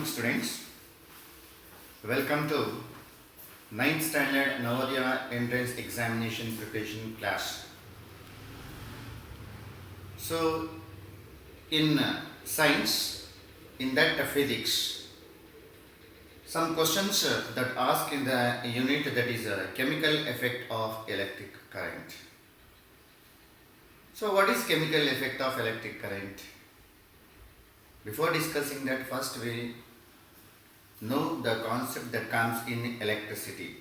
morning, students. Welcome to 9th Standard Navodaya Entrance Examination Preparation class. So, in science, in that physics, some questions that ask in the unit that is a chemical effect of electric current. So, what is chemical effect of electric current? Before discussing that, first we know the concept that comes in electricity.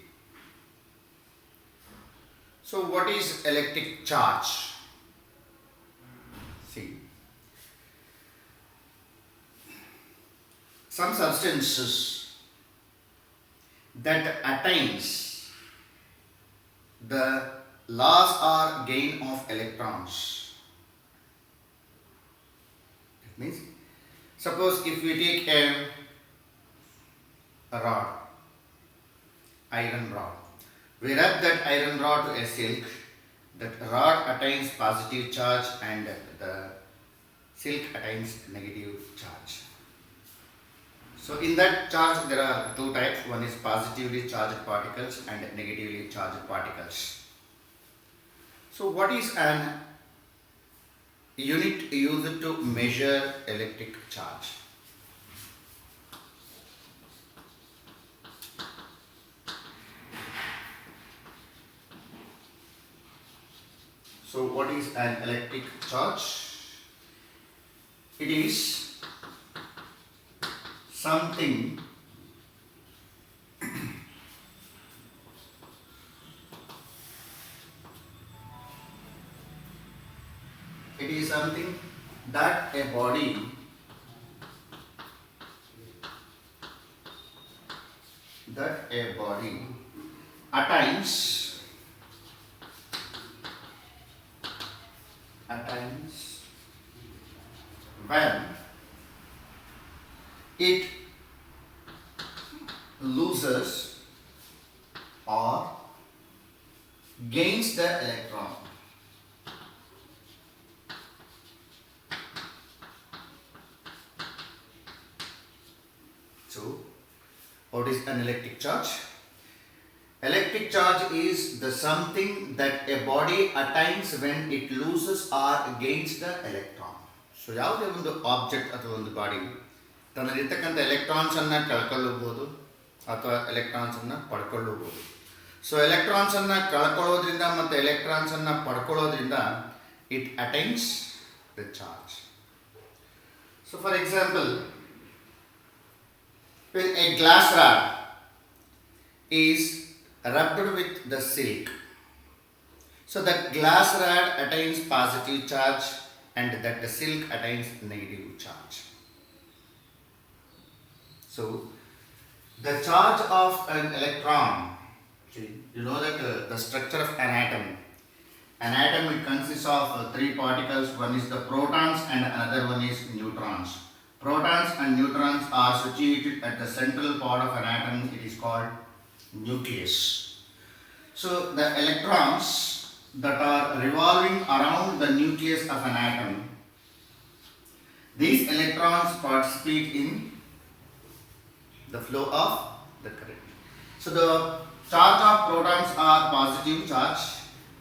So, what is electric charge? See, some substances that attains the loss or gain of electrons. It means, suppose if we take a rod, iron rod, we rub that iron rod to a silk, that rod attains positive charge and the silk attains negative charge. So in that charge there are two types, one is positively charged particles and negatively charged particles. So what is an unit used to measure electric charge? So what is an electric charge? It is something that a body attains when it loses or gains the electron. So, what is an electric charge? Electric charge is the something that a body attains when it loses or gains the electron. So, ಯಾವುದೇ ಒಂದು object ಅಥವಾ ಒಂದು body ತನ್ನಲ್ಲಿರ್ತಕ್ಕಂಥ ಎಲೆಕ್ಟ್ರಾನ್ಸನ್ನು ಕಳ್ಕೊಳ್ಳಬಹುದು ಅಥವಾ ಎಲೆಕ್ಟ್ರಾನ್ಸನ್ನು ಪಡ್ಕೊಳ್ಳಬಹುದು. So ಎಲೆಕ್ಟ್ರಾನ್ಸನ್ನು ಕಳ್ಕೊಳ್ಳೋದ್ರಿಂದ ಮತ್ತು ಎಲೆಕ್ಟ್ರಾನ್ಸನ್ನು ಪಡ್ಕೊಳ್ಳೋದ್ರಿಂದ it attains the charge. So for example, when a glass rod is rubbed with the silk, so the glass rod attains positive charge and that the silk attains negative charge. So the charge of an electron, see, you know that the structure of an atom it consists of three particles. One is the protons and another one is neutrons. Protons and neutrons are situated at the central part of an atom. It is called nucleus. So the electrons that are revolving around the nucleus of an atom, these electrons participate in the flow of the current. So the charge of protons are positive charge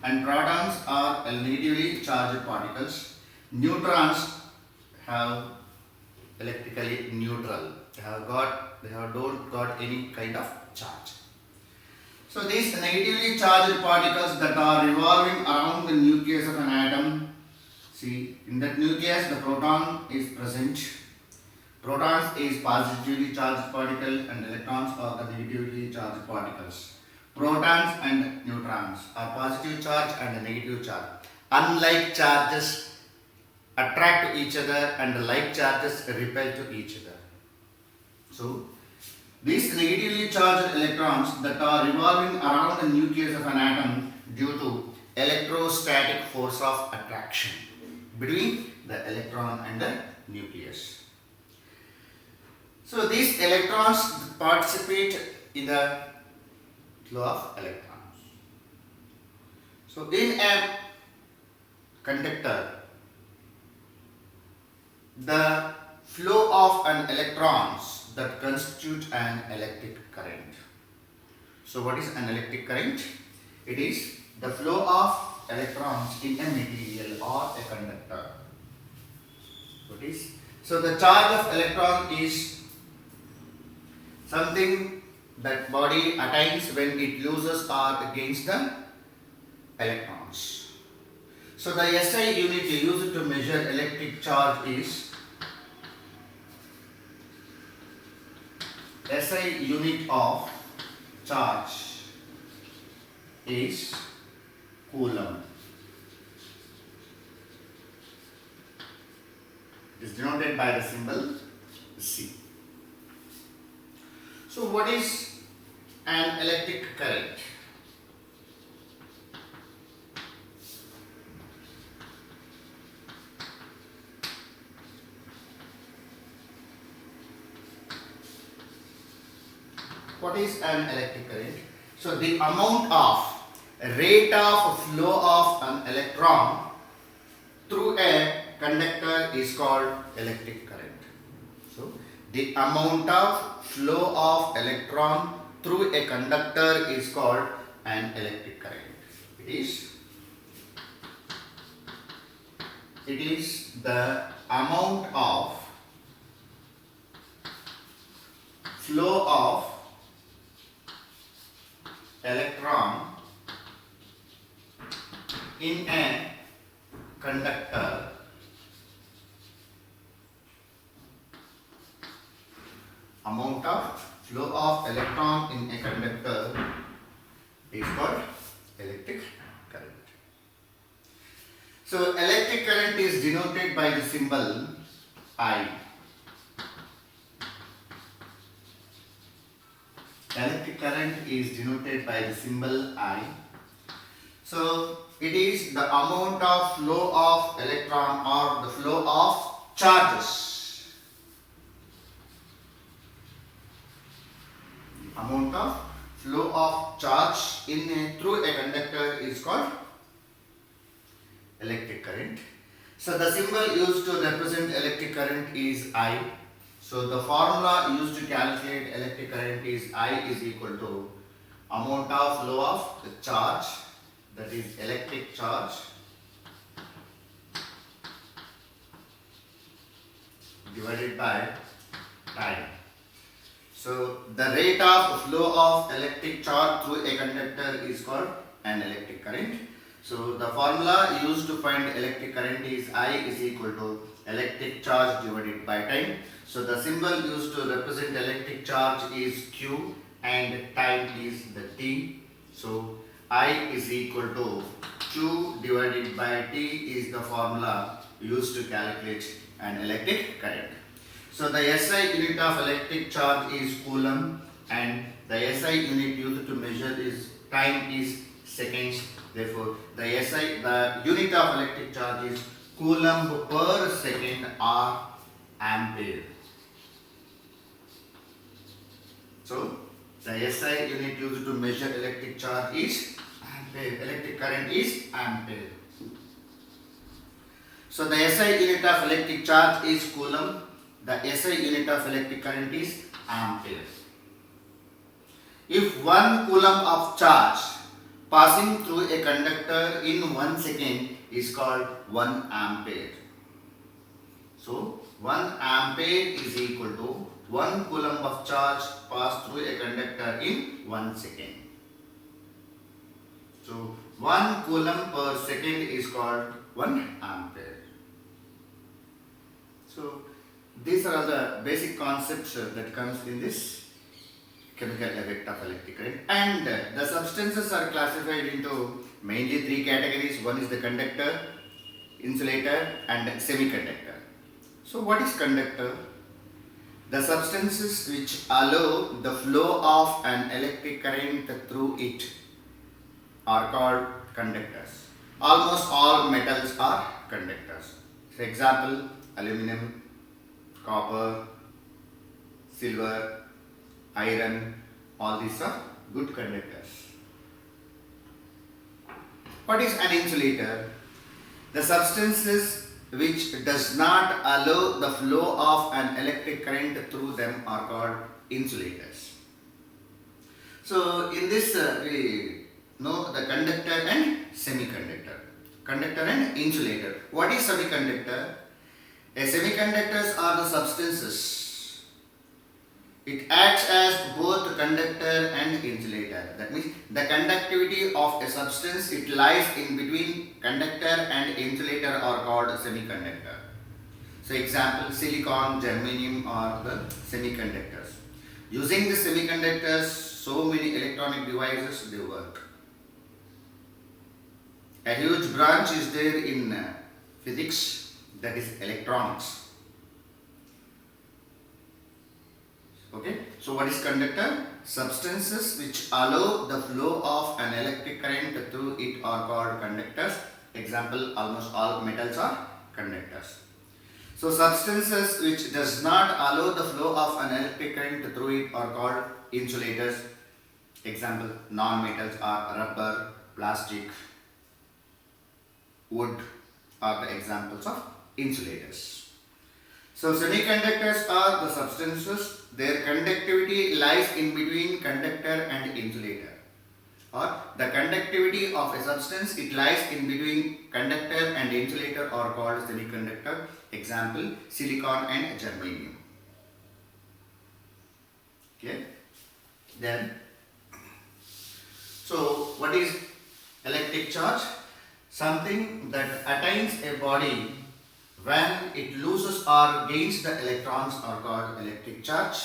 and protons are negatively charged particles. Neutrons have electrically neutral. They don't got any kind of charge. So these negatively charged particles that are revolving around the nucleus of an atom, see, in that nucleus the proton is present. Protons is positively charged particle and electrons are the negatively charged particles. Protons and neutrons are positive charge and negative charge. Unlike charges attract to each other and like charges repel to each other. So these negatively charged electrons that are revolving around the nucleus of an atom due to electrostatic force of attraction between the electron and the nucleus. So these electrons participate in the flow of electrons. So in a conductor, the flow of an electrons that constitute an electric current. So what is an electric current? It is the flow of electrons in a material or a conductor. What is? So the charge of electron is something that body attains when it loses or gains the electrons. So the SI unit used to measure electric charge is SI unit of charge is coulomb. It is denoted by the symbol C. So what is an electric current? What is an electric current? So the amount of rate of flow of an electron through a conductor is called electric current. So the amount of flow of electron through a conductor is called an electric current. It is the amount of flow of electron in a conductor amount of flow of electron in a conductor is called electric current. So electric current is denoted by the symbol I. Electric current is denoted by the symbol I. So it is the amount of flow of electron or the flow of charges. The amount of flow of charge through a conductor is called electric current. So the symbol used to represent electric current is I. So the formula used to calculate electric current is I is equal to amount of flow of the charge, that is electric charge, divided by time. So the rate of flow of electric charge through a conductor is called an electric current. So the formula used to find electric current is I is equal to electric charge divided by time. So the symbol used to represent electric charge is Q and time is the T. So I is equal to Q divided by T is the formula used to calculate an electric current. So the SI unit of electric charge is coulomb and the SI unit used to measure is time is seconds. Therefore the unit of electric charge is coulomb per second or ampere. So the SI unit used to measure electric charge is ampere. Electric current is ampere. So the SI unit of electric charge is coulomb. The SI unit of electric current is ampere. If 1 coulomb of charge passing through a conductor in 1 second is called 1 ampere. So 1 ampere is equal to 1 coulomb of charge passed through a conductor in 1 second. So 1 coulomb per second is called 1 ampere. So these are all the basic concepts that comes in this chemical effect of electric current, and the substances are classified into mainly 3 categories. One is the conductor, insulator and semiconductor. So what is conductor? The substances which allow the flow of an electric current through it are called conductors. Almost all metals are conductors. For example, aluminum, copper, silver, iron, all these are good conductors. What is an insulator? The substances which does not allow the flow of an electric current through them are called insulators. So in this we know the conductor and semiconductor. Conductor and insulator. What is semiconductor? Semiconductors are the substances. It acts as both conductor and insulator. That means the conductivity of a substance, it lies in between conductor and insulator are called semiconductor. So example, silicon, germanium are the semiconductors. Using the semiconductors, so many electronic devices they work. A huge branch is there in physics, that is electronics. Okay, so what is conductor? Substances which allow the flow of an electric current through it are called conductors. Example, almost all metals are conductors. So substances which does not allow the flow of an electric current through it are called insulators. Example, non-metals are rubber, plastic, wood are the examples of insulators. So semiconductors are the substances, their conductivity lies in between conductor and insulator. Or the conductivity of a substance, it lies in between conductor and insulator are called semiconductor. Example, silicon and germanium. Okay. Then, so what is electric charge? Something that attains a body when it loses or gains the electrons are called electric charge.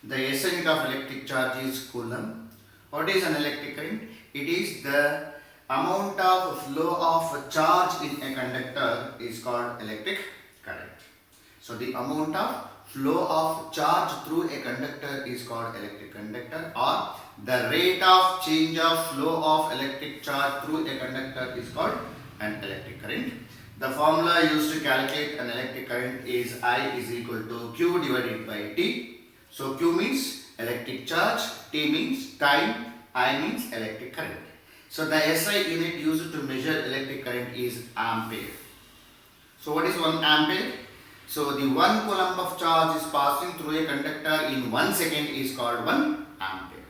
The SI unit of electric charge is coulomb. What is an electric current? It is the amount of flow of charge in a conductor is called electric current. So the amount of flow of charge through a conductor is called electric conductor, or the rate of change of flow of electric charge through a conductor is called an electric current. The formula used to calculate an electric current is I is equal to Q divided by T. So Q means electric charge, T means time, I means electric current. So the SI unit used to measure electric current is ampere. So what is 1 ampere? So the 1 coulomb of charge is passing through a conductor in 1 second is called 1 ampere.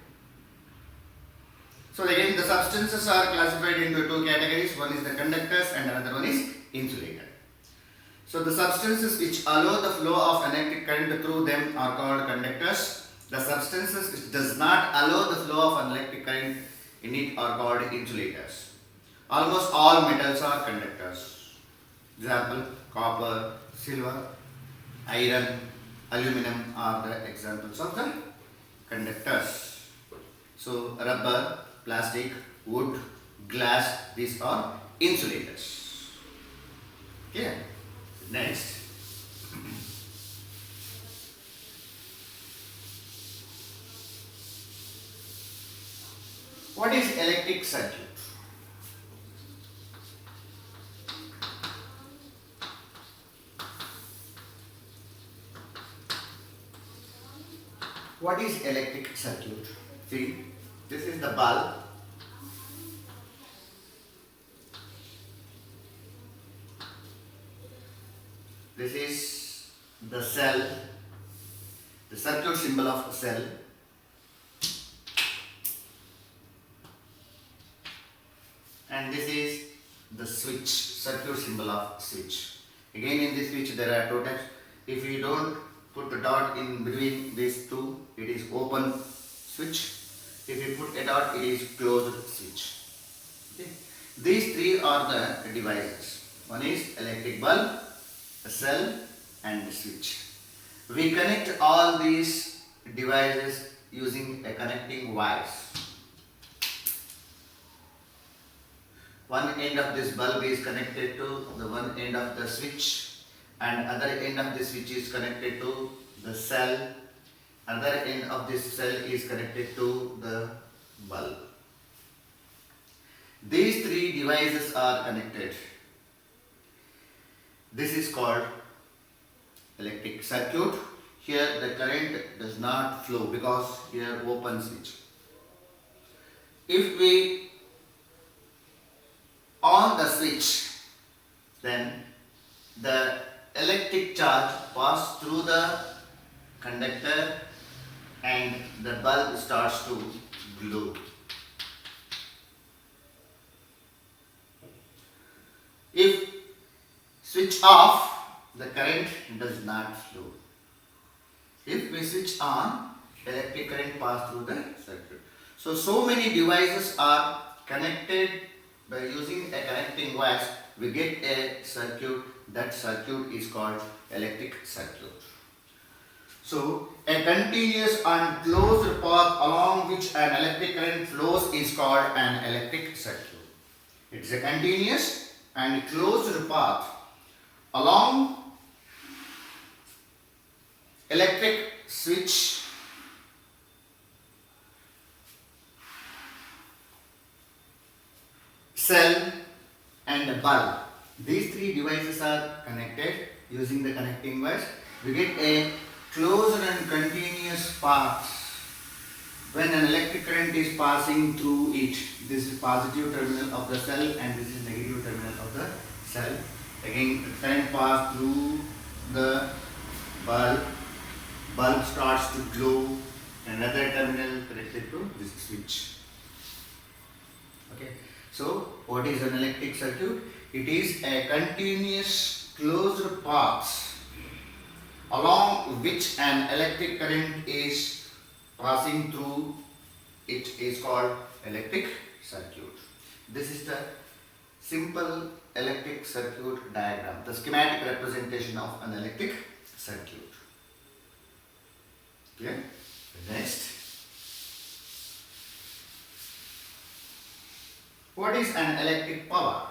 So again the substances are classified into 2 categories. One is the conductors and another one is insulator. So the substances which allow the flow of electric current through them are called conductors. The substances which does not allow the flow of an electric current in it are called insulators. Almost all metals are conductors. Example, copper, silver, iron, aluminum are the examples of the conductors. So rubber, plastic, wood, glass, these are insulators. Okay. Next. What is electric circuit? What is electric circuit? See, this is the bulb. This is the cell, the circuit symbol of cell. And this is the switch, circuit symbol of switch. Again in this switch there are two types. If you don't put the dot in between these two, it is open switch. If you put a dot, it is closed switch. Okay. These three are the devices. One is electric bulb, a cell and the switch. We connect all these devices using a connecting wires. One end of this bulb is connected to the one end of the switch, and other end of the switch is connected to the cell. Other end of this cell is connected to the bulb. These three devices are connected. This is called electric circuit. Here the current does not flow because here open switch. If we on the switch, then the electric charge pass through the conductor and the bulb starts to glow. If switch off, the current does not flow. If we switch on, electric current pass through the circuit. So many devices are connected by using a connecting wires. We get a circuit. That circuit is called electric circuit. So a continuous and closed path along which an electric current flows is called an electric circuit. It is a continuous and closed path along electric switch cell and a bulb. These three devices are connected using the connecting wires. We get a closed and continuous path when an electric current is passing through it. This is positive terminal of the cell and this is negative terminal of the cell. Again, current pass through the bulb. Bulb starts to glow. Another terminal connected to this switch. Okay. So, what is an electric circuit? It is a continuous closed path along which an electric current is passing through. It is called electric circuit. This is the simple electric circuit diagram, the schematic representation of an electric circuit. Okay. Next, what is an electric power?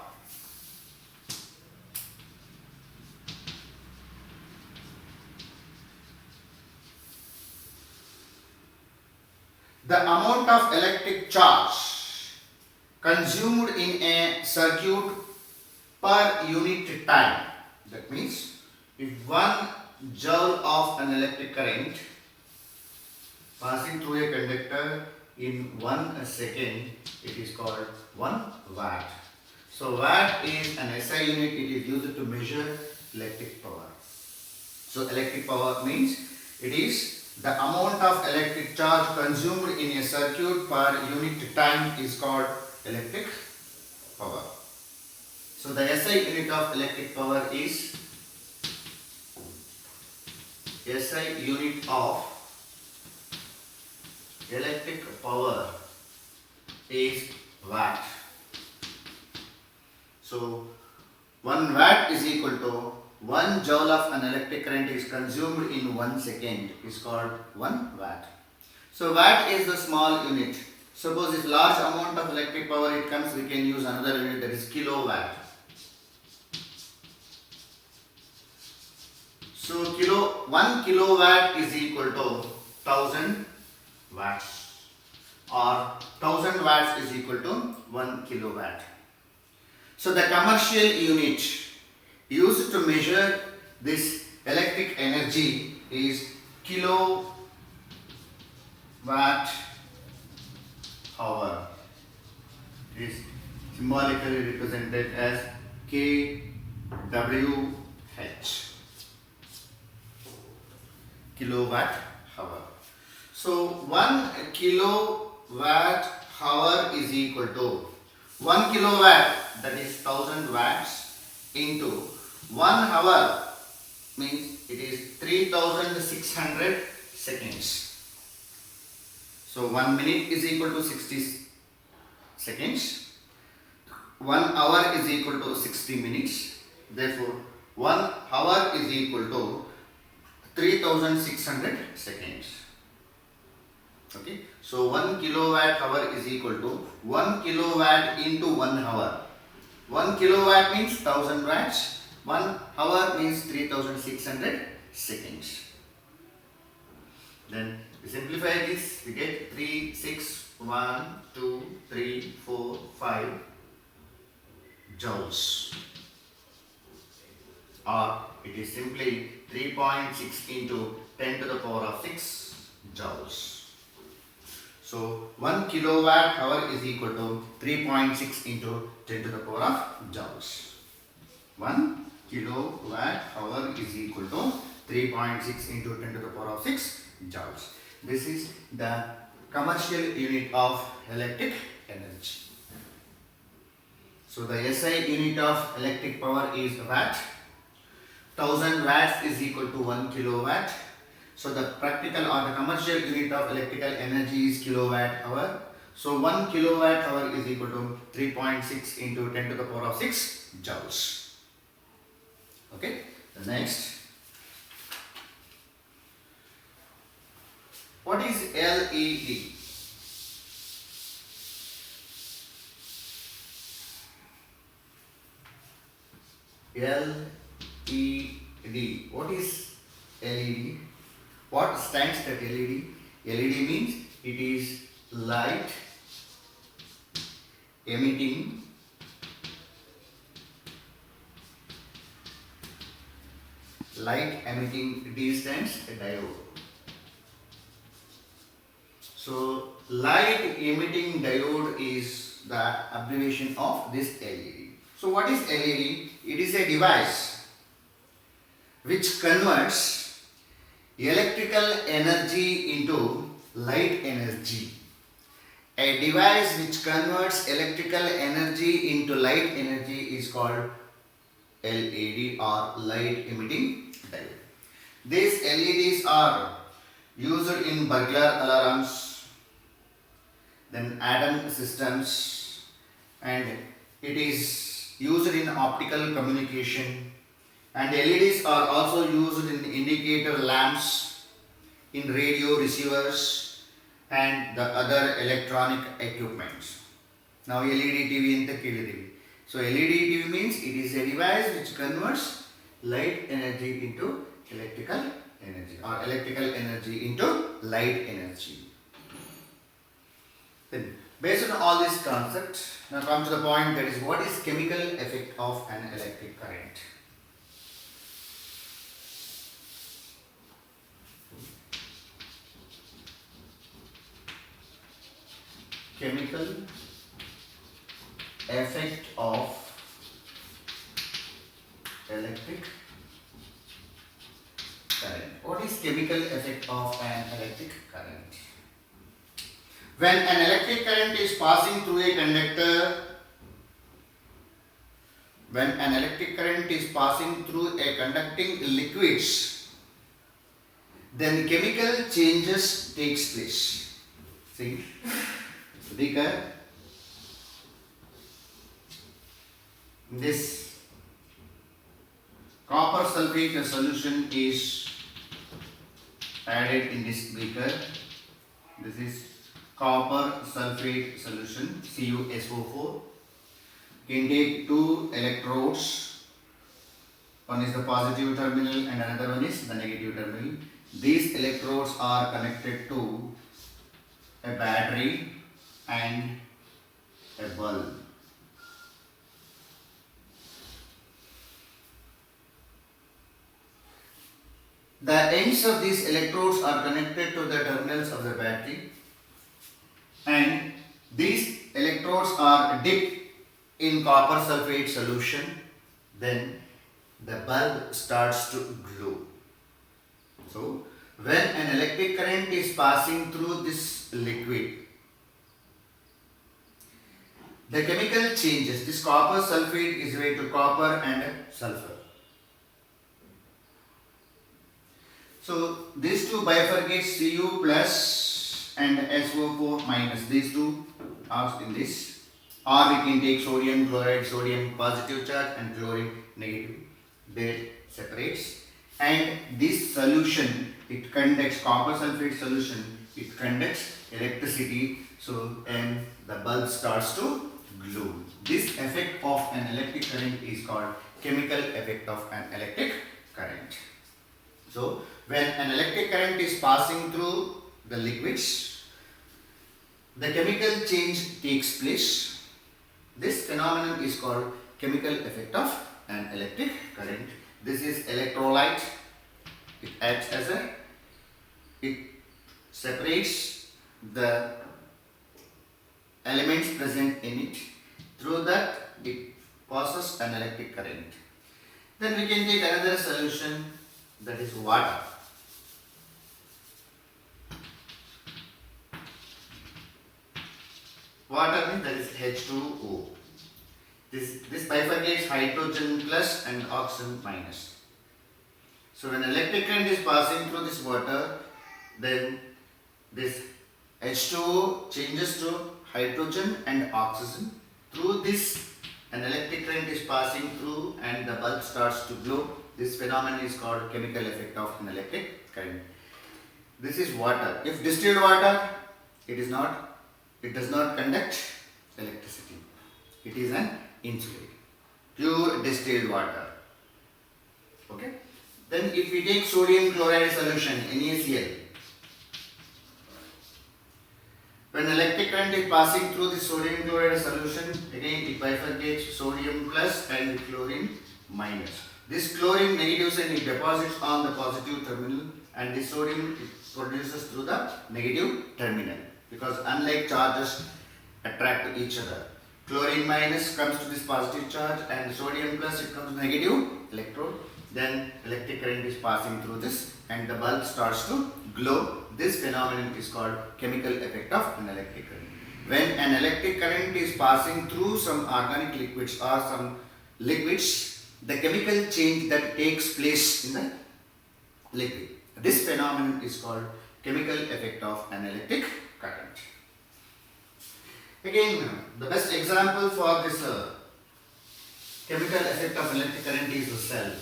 The amount of electric charge consumed in a circuit per unit time. That means if 1 joule of an electric current passing through a conductor in 1 second, it is called 1 watt. So watt is an SI unit. It is used to measure electric power. So electric power means it is the amount of electric charge consumed in a circuit per unit time is called electric power. So the SI unit of electric power is SI unit of electric power is watt. So 1 watt is equal to 1 joule of an electric current is consumed in 1 second is called 1 watt. So watt is the small unit. Suppose if large amount of electric power it comes, we can use another unit, that is kilowatt. So 1 kilowatt is equal to 1000 watts, or 1000 watts is equal to 1 kilowatt. So the commercial unit used to measure this electric energy is kilowatt hour. It is symbolically represented as kWh, kilowatt hour. So 1 kilowatt hour is equal to 1 kilowatt, that is 1000 watts, into 1 hour means it is 3600 seconds. So 1 minute is equal to 60 seconds. 1 hour is equal to 60 minutes. Therefore 1 hour is equal to 3600 seconds. Okay. So 1 kilowatt hour is equal to 1 kilowatt into 1 hour. 1 kilowatt means 1000 watts. 1 hour means 3600 seconds. Then we simplify this. We get 3, 6, 1, 2, 3, 4, 5 joules. Or it is simply 3.6 into 10 to the power of 6 joules. So 1 kilowatt hour is equal to 3.6 into 10 to the power of joules. 1 kilowatt hour is equal to 3.6 into 10 to the power of 6 joules. This is the commercial unit of electric energy. So the SI unit of electric power is watt. 1000 watts is equal to 1 kilowatt. So the practical or the commercial unit of electrical energy is kilowatt hour. So 1 kilowatt hour is equal to 3.6 into 10 to the power of 6 joules. Okay. The next. What is LED? LED. What is LED? What stands that LED? LED means it is light emitting D stands a diode. So light emitting diode is the abbreviation of this LED. So what is LED? It is a device which converts electrical energy into light energy. A device which converts electrical energy into light energy is called LED or light emitting diode. These LEDs are used in burglar alarms, then alarm systems, and it is used in optical communication, and LEDs are also used in indicator lamps, in radio receivers and the other electronic equipments. Now LED TV anta kelidiri. So LED TV means it is a device which converts light energy into electrical energy or electrical energy into light energy. Then based on all this concept, now come to the point, that is what is chemical effect of an electric current. Chemical effect of electric current. What is chemical effect of an electric current? When an electric current is passing through a conductor, when an electric current is passing through a conducting liquids, then chemical changes takes place. See, beaker, this copper sulfate solution is added in this beaker. This is copper sulfate solution, CuSO4. You can take two electrodes. One is the positive terminal and another one is the negative terminal. These electrodes are connected to a battery and a bulb. The ends of these electrodes are connected to the terminals of the battery, and these electrodes are dipped in copper sulfate solution. Then the bulb starts to glow. So when an electric current is passing through this liquid, the chemical changes. This copper sulfate is way to copper and sulfur. So these two bifurcate, Cu plus and SO4 minus. These two are in this. Or we can take sodium chloride, sodium positive charge and chlorine negative. They separates. And this solution, it conducts, copper sulfate solution, it conducts electricity. So and the bulb starts to glow. This effect of an electric current is called chemical effect of an electric current. So when an electric current is passing through the liquids, the chemical change takes place. This phenomenon is called chemical effect of an electric current. This is electrolyte. It acts as it separates the elements present in it. Through that, it passes an electric current. Then we can take another solution, that is water. Water means that is H2O. This bifurcates hydrogen plus and oxygen minus. So when electric current is passing through this water, then this H2O changes to hydrogen and oxygen. Through this, an electric current is passing through and the bulb starts to glow. This phenomenon is called chemical effect of an electric current. This is water. If distilled water, it does not conduct electricity. It is an insulator. Pure distilled water. Okay. Then if we take sodium chloride solution, NaCl, when electric current is passing through the sodium chloride solution, again it bifurcates sodium plus and chlorine minus. This chlorine negative sign it deposits on the positive terminal and the sodium it produces through the negative terminal, because unlike charges attract to each other. Chlorine minus comes to this positive charge and sodium plus it comes to negative electrode. Then electric current is passing through this and the bulb starts to glow. This phenomenon is called chemical effect of an electric current. When an electric current is passing through some organic liquids or some liquids, the chemical change that takes place in the liquid. This phenomenon is called chemical effect of an electric current. Again, the best example for this chemical effect of electric current is the cell.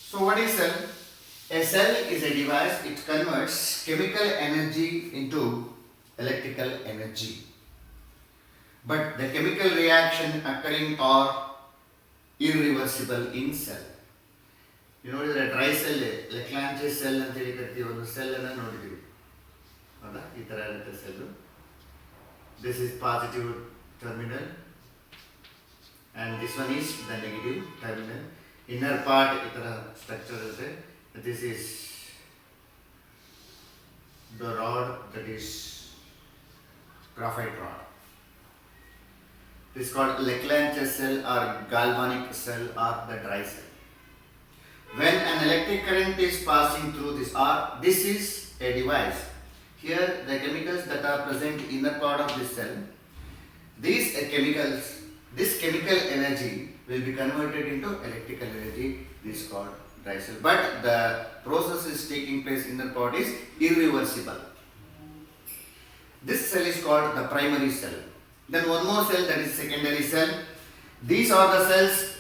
So what is cell? A cell is a device, it converts chemical energy into electrical energy. But the chemical reaction occurring are irreversible in cell. You know the dry cell, Leclanche cell and the cell and cell. This is positive terminal and this one is the negative terminal. Inner part structure is there. This is the rod, that is graphite rod. This is called Leclanche cell or galvanic cell or the dry cell. When an electric current is passing through this is a device. Here the chemicals that are present in the part of this cell, these chemicals, this chemical energy will be converted into electrical energy. This is called dry cell. But the process is taking place in the part is irreversible. This cell is called the primary cell. Then one more cell, that is secondary cell. These are the cells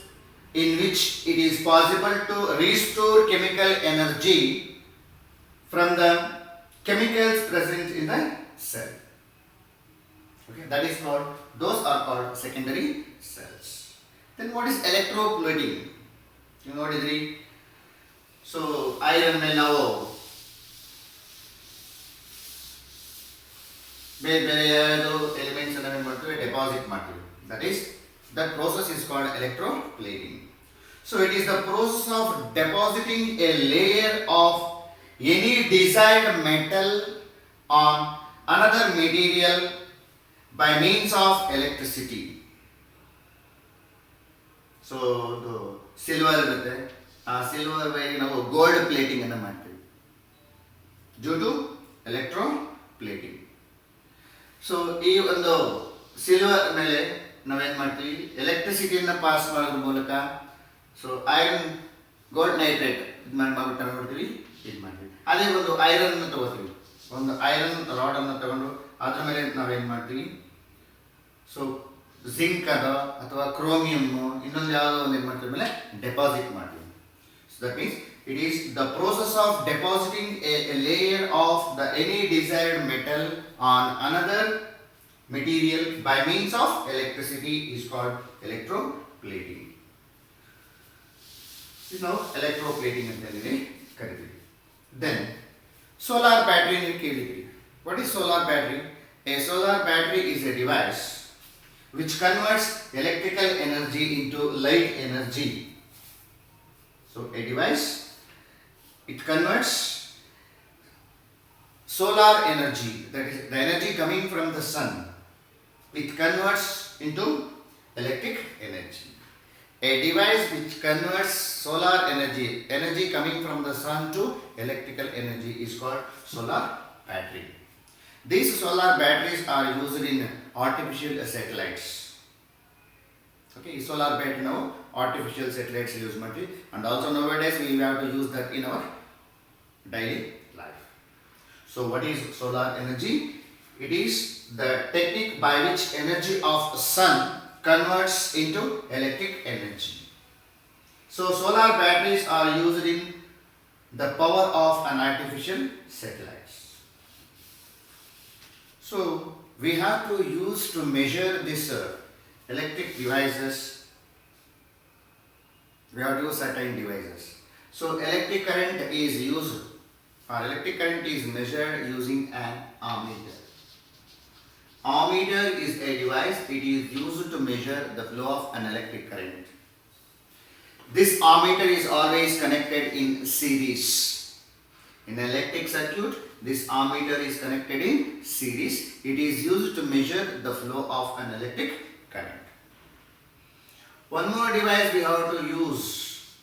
in which it is possible to restore chemical energy from the chemicals present in the cell. Okay, that is called, those are called secondary cells. Then what is electroplating? You know what is it? So iron ಮೇಲೆ ನಾವು ಬೇರೆ ಬೇರೆ elements ಅನ್ನು ಏನು ಮಾಡ್ತೀವಿ, deposit ಮಾಡ್ತೀವಿ. That process is called electroplating. So it is the process of depositing a layer of any desired metal on another material by means of electricity. So the silver irutte, silver bagi ನಾವು gold plating ಅನ್ನು ಮಾಡ್ತೀವಿ due to electroplating. So ಈ ಒಂದು silver ಮೇಲೆ ನಾವೇನು ಮಾಡ್ತೀವಿ, ಎಲೆಕ್ಟ್ರಿಸಿಟಿಯನ್ನು pass ಮಾಡೋದ್ರ ಮೂಲಕ ಸೊ ಐರನ್ ಗೋಲ್ಡ್ ನೈಟ್ರೇಟ್ ಇದು ಮಾಡ್ಬಿಟ್ಟು ನಾವು ಮಾಡ್ತೀವಿ, ಇದು ಮಾಡ್ತೀವಿ. ಅದೇ ಒಂದು ಐರನ್ ತಗೋತೀವಿ, ಒಂದು ಐರನ್ ರಾಡ್ ಅನ್ನು ತಗೊಂಡು ಅದ್ರ ಮೇಲೆ ನಾವೇನು ಮಾಡ್ತೀವಿ, ಸೊ ಜಿಂಕ್ ಅದ ಅಥವಾ ಕ್ರೋಮಿಯಮ್ ಇನ್ನೊಂದು ಯಾವುದೋ ಒಂದು ಏನು ಮಾಡ್ತೀವಿ ಮೇಲೆ ಡೆಪಾಸಿಟ್ ಮಾಡ್ತೀವಿ. So that means it is the process of depositing a layer of the any desired metal on another material by means of electricity is called electroplating. So now electroplating ಅಂತೇಳಿ ಕರೀತೀವಿ. Then solar battery ನೀವು ಕೇಳಿದ್ರಿ. What is solar battery? A solar battery is a device which converts electrical energy into light energy. So a device, it converts solar energy, that is the energy coming from the sun, it converts into electric energy. A device which converts solar energy coming from the sun to electrical energy is called solar battery. These solar batteries are used in artificial satellites. Okay, solar battery now artificial satellites use material, and also nowadays we have to use that in our daily life. So what is solar energy? It is the technique by which energy of sun converts into electric energy. So solar batteries are used in the power of an artificial satellites. So we have to use to measure this electric devices. We have to use certain devices. So electric current is used, or electric current is measured using an ammeter. Ammeter is a device. It is used to measure the flow of an electric current. This ammeter is always connected in series. In an electric circuit, this ammeter is connected in series. It is used to measure the flow of an electric current. One more device we have to use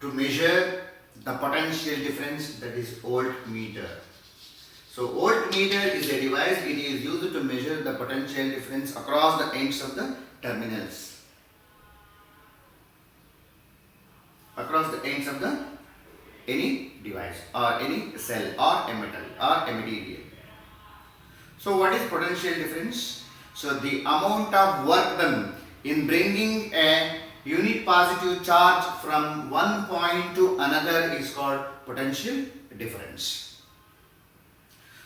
to measure the potential difference, that is voltmeter. So voltmeter is a device. It is used to measure the potential difference across the ends of the terminals. Across the ends of the any device or any cell or a metal or a material. So what is potential difference? So the amount of work done in bringing a unit positive charge from one point to another is called potential difference.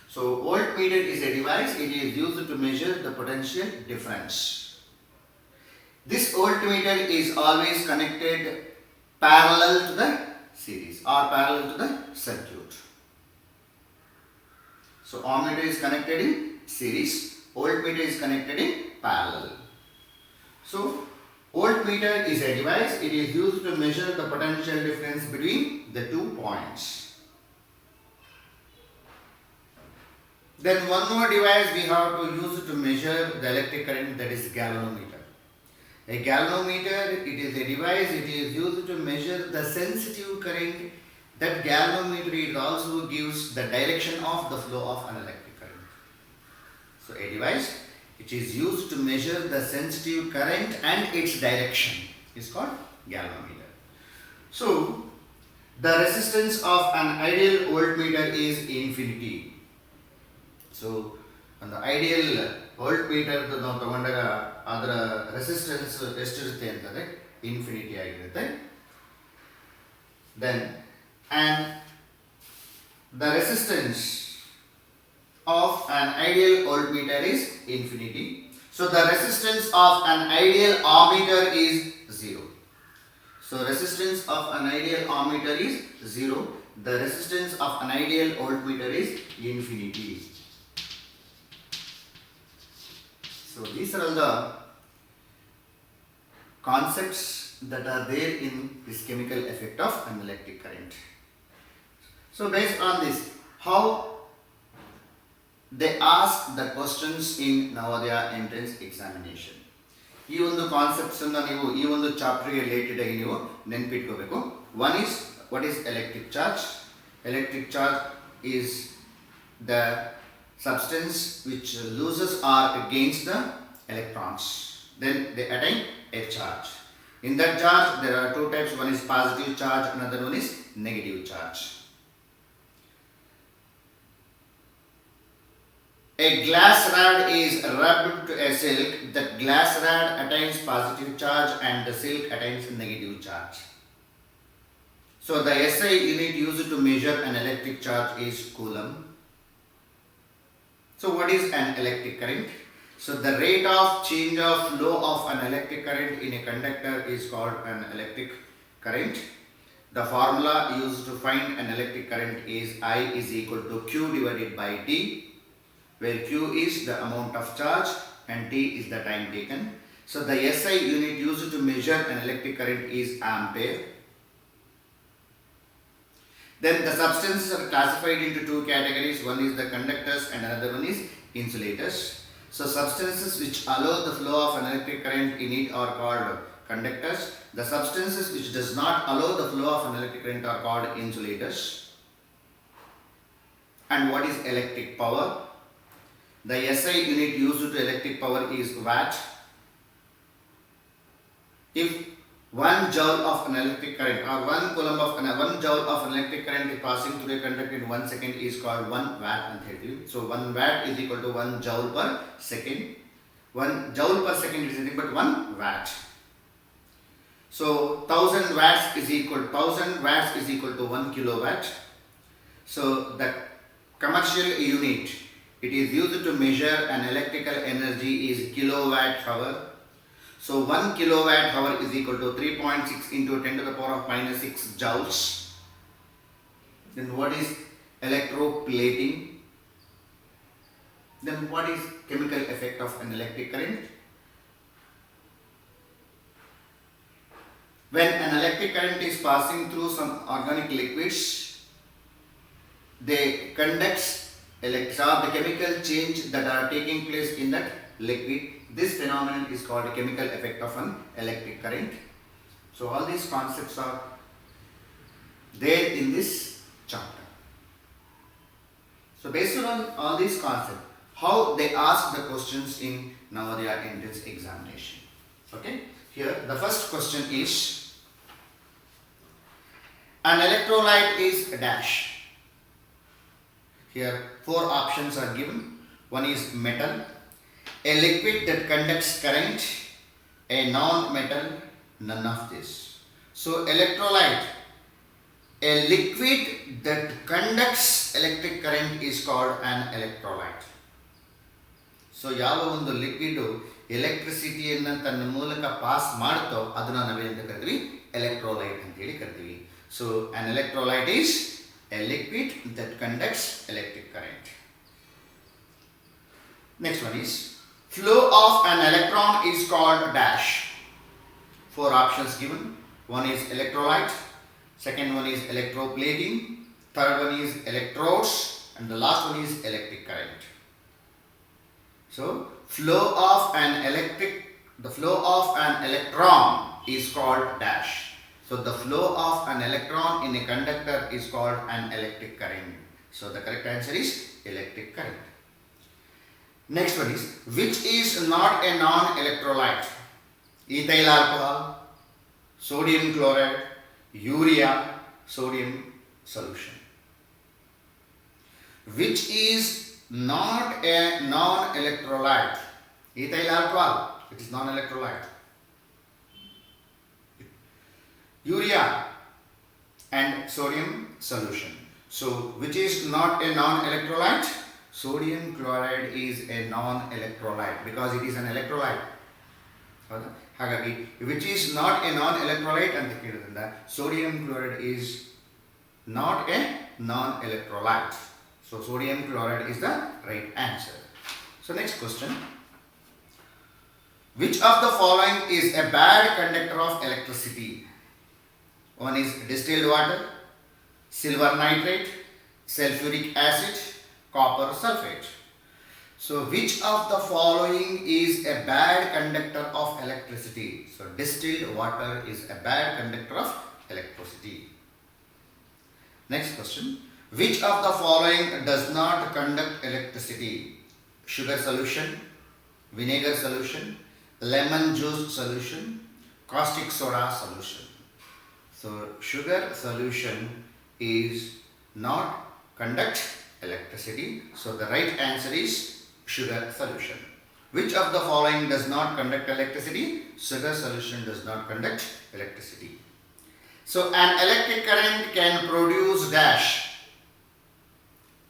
So voltmeter is a device. It is used to measure the potential difference. This voltmeter is always connected parallel to the series or parallel to the circuit. So ammeter is connected in series, voltmeter is connected in parallel. So voltmeter is a device. It is used to measure the potential difference between the 2 points. Then one more device we have to use to measure the electric current, that is galvanometer. A galvanometer, it is a device. It is used to measure the sensitive current. That galvanometer, it also gives the direction of the flow of an electric current. So a device which is used to measure the sensitive current and its direction is called galvanometer. So the resistance of an ideal voltmeter is infinity. So ಒಂದು ideal voltmeter ನಾವು ತಗೊಂಡಾಗ ಅದರ resistance ಎಷ್ಟಿರುತ್ತೆ ಅಂತಂದರೆ infinity ಆಗಿರುತ್ತೆ. Then and the resistance of an ideal voltmeter is infinity. So the resistance of an ideal ammeter is 0. So resistance of an ideal ammeter is 0. The resistance of an ideal voltmeter is infinity. So these are all the concepts that are there in this chemical effect of an electric current. So based on this, how they ask the questions in Navodaya entrance examination. ಈ ಒಂದು concepts ಅನ್ನು ನೀವು ಈ ಒಂದು chapter related ಆಗಿ ನೀವು ನೆನಪಿಟ್ಕೋಬೇಕು. One is what is electric charge. Electric charge is the substance which loses or gains the electrons. Then they attain a charge. In that charge there are two types. One is positive charge, another one is negative charge. A glass rod is rubbed to a silk. That glass rod attains positive charge and the silk attains negative charge. So the SI unit used to measure an electric charge is coulomb. So what is an electric current? So the rate of change of flow of an electric current in a conductor is called an electric current. The formula used to find an electric current is I is equal to Q divided by T, where Q is the amount of charge and T is the time taken. So the SI unit used to measure an electric current is ampere. Then the substances are classified into two categories. One is the conductors and another one is insulators. So substances which allow the flow of an electric current in it are called conductors. The substances which does not allow the flow of an electric current are called insulators. And what is electric power? The SI unit used to electric power is watt. If 1 joule of an electric current or 1 coulomb of 1 joule of an electric current is passing through a conductor in 1 second is called 1 watt and 30. So 1 watt is equal to 1 joule per second. 1 joule per second is nothing but 1 watt. So 1000 watts is equal to 1 kilowatt. So the commercial unit it is used to measure an electrical energy is kilowatt hour. So 1 kilowatt hour is equal to 3.6 into 10 to the power of minus 6 joules. Then what is electroplating? Then what is chemical effect of an electric current? When an electric current is passing through some organic liquids, they conduct the chemical change that are taking place in that liquid. This phenomenon is called chemical effect of an electric current. So all these concepts are there in this chapter. So based on all these concepts, how they ask the questions in Navodaya entrance examination. Okay, here the first question is, an electrolyte is a dash. Here 4 options are given. One is metal, a liquid that conducts current, a non-metal, none of this. So electrolyte, a liquid that conducts electric current is called an electrolyte. So ಯಾವ ಒಂದು liquid ಎಲೆಕ್ಟ್ರಿಸಿಟಿಯನ್ನು ತನ್ನ ಮೂಲಕ pass ಮಾಡುತ್ತೋ ಅದನ್ನ ನಾವೇನಂತ ಕರಿತೀವಿ, electrolyte ಅಂತ ಹೇಳಿ ಕರಿತೀವಿ. So an electrolyte is a liquid that conducts electric current. Next one is, flow of an electron is called dash. 4 options given. One is electrolyte, second one is electroplating, third one is electrodes, and the last one is electric current. So flow of an electron is called dash. So the flow of an electron in a conductor is called an electric current. So the correct answer is electric current. Next one is, which is not a non-electrolyte? Ethyl alcohol, sodium chloride, urea, sodium solution. Which is not a non-electrolyte? Ethyl alcohol, it is non-electrolyte. Urea and sodium solution. So which is not a non-electrolyte? Sodium chloride is a non-electrolyte because it is an electrolyte. ಹಾಗಾಗಿ which is not a non-electrolyte ಅಂತ ಕೇಳಿದ್ರಿಂದ sodium chloride is not a non-electrolyte. So sodium chloride is the right answer. So next question. Which of the following is a bad conductor of electricity? One is distilled water, silver nitrate, sulfuric acid, copper sulfate. So which of the following is a bad conductor of electricity? So distilled water is a bad conductor of electricity. Next question. Which of the following does not conduct electricity? Sugar solution, vinegar solution, lemon juice solution, caustic soda solution. So sugar solution is not conduct electricity. So the right answer is sugar solution. Which of the following does not conduct electricity? Sugar solution does not conduct electricity. So an electric current can produce dash.